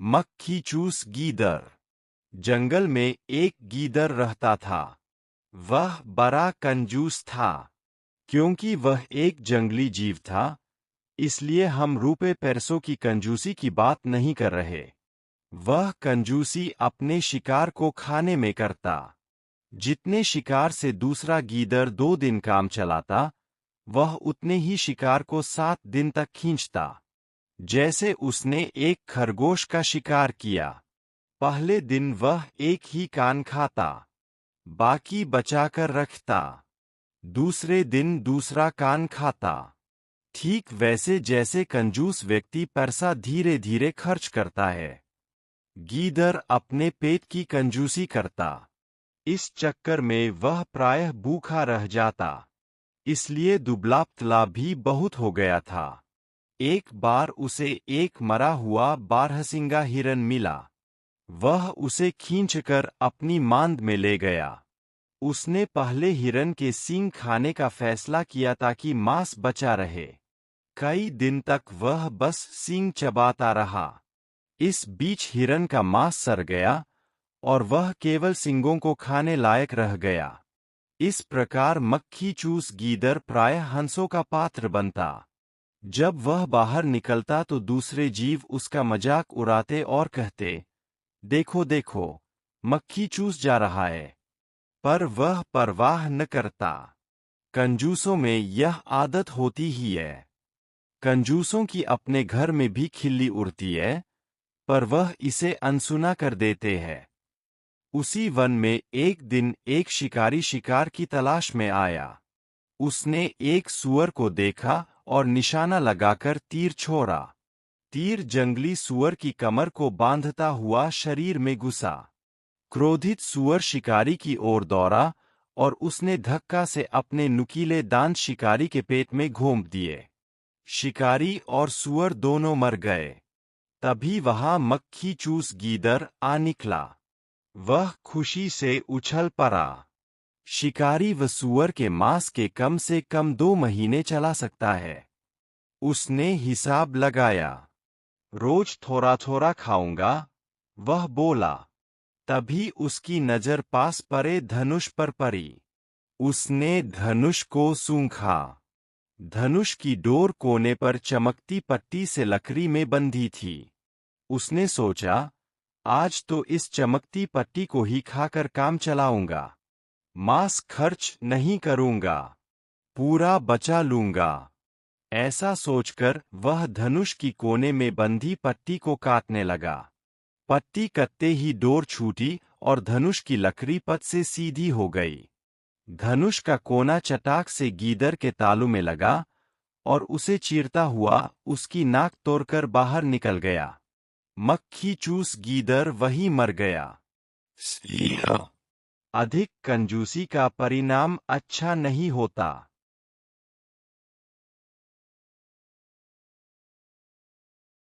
मक्खी चूस गीदड़। जंगल में एक गीदड़ रहता था। वह बड़ा कंजूस था। क्योंकि वह एक जंगली जीव था, इसलिए हम रुपए पैसों की कंजूसी की बात नहीं कर रहे। वह कंजूसी अपने शिकार को खाने में करता। जितने शिकार से दूसरा गीदड़ 2 दिन काम चलाता, वह उतने ही शिकार को 7 दिन तक खींचता। जैसे उसने एक खरगोश का शिकार किया। पहले दिन वह एक ही कान खाता, बाकी बचाकर रखता। दूसरे दिन दूसरा कान खाता। ठीक वैसे जैसे कंजूस व्यक्ति पैसा धीरे धीरे खर्च करता है, गीदड़ अपने पेट की कंजूसी करता। इस चक्कर में वह प्रायः भूखा रह जाता, इसलिए दुबला पतला भी बहुत हो गया था। एक बार उसे एक मरा हुआ बारहसिंगा हिरन मिला। वह उसे खींचकर अपनी मांद में ले गया। उसने पहले हिरन के सींग खाने का फैसला किया ताकि मांस बचा रहे। कई दिन तक वह बस सींग चबाता रहा। इस बीच हिरन का मांस सड़ गया और वह केवल सींगों को खाने लायक रह गया। इस प्रकार मक्खी चूस गीदड़ प्रायः हंसों का पात्र बनता। जब वह बाहर निकलता तो दूसरे जीव उसका मजाक उड़ाते और कहते, देखो देखो, मक्खी चूस जा रहा है। पर वह परवाह न करता। कंजूसों में यह आदत होती ही है। कंजूसों की अपने घर में भी खिल्ली उड़ती है, पर वह इसे अनसुना कर देते हैं। उसी वन में एक दिन एक शिकारी शिकार की तलाश में आया। उसने एक सूअर को देखा और निशाना लगाकर तीर छोड़ा। तीर जंगली सूअर की कमर को बांधता हुआ शरीर में घुसा। क्रोधित सूअर शिकारी की ओर दौड़ा और उसने धक्का से अपने नुकीले दांत शिकारी के पेट में घोंप दिए। शिकारी और सूअर दोनों मर गए। तभी वहां मक्खी चूस गीदड़ आ निकला। वह खुशी से उछल पड़ा। शिकारी व सूअर के मांस के कम से कम 2 महीने चला सकता है। उसने हिसाब लगाया। रोज थोड़ा थोड़ा खाऊंगा, वह बोला। तभी उसकी नजर पास पड़े धनुष पर पड़ी। उसने धनुष को सूंघा। धनुष की डोर कोने पर चमकती पट्टी से लकड़ी में बंधी थी। उसने सोचा, आज तो इस चमकती पट्टी को ही खाकर काम चलाऊंगा। मांस खर्च नहीं करूंगा, पूरा बचा लूंगा। ऐसा सोचकर वह धनुष की कोने में बंधी पट्टी को काटने लगा। पट्टी कटते ही डोर छूटी और धनुष की लकड़ी पट से सीधी हो गई। धनुष का कोना चटाक से गीदड़ के तालू में लगा और उसे चीरता हुआ उसकी नाक तोड़कर बाहर निकल गया। मक्खी चूस गीदड़ वहीं मर गया। अधिक कंजूसी का परिणाम अच्छा नहीं होता।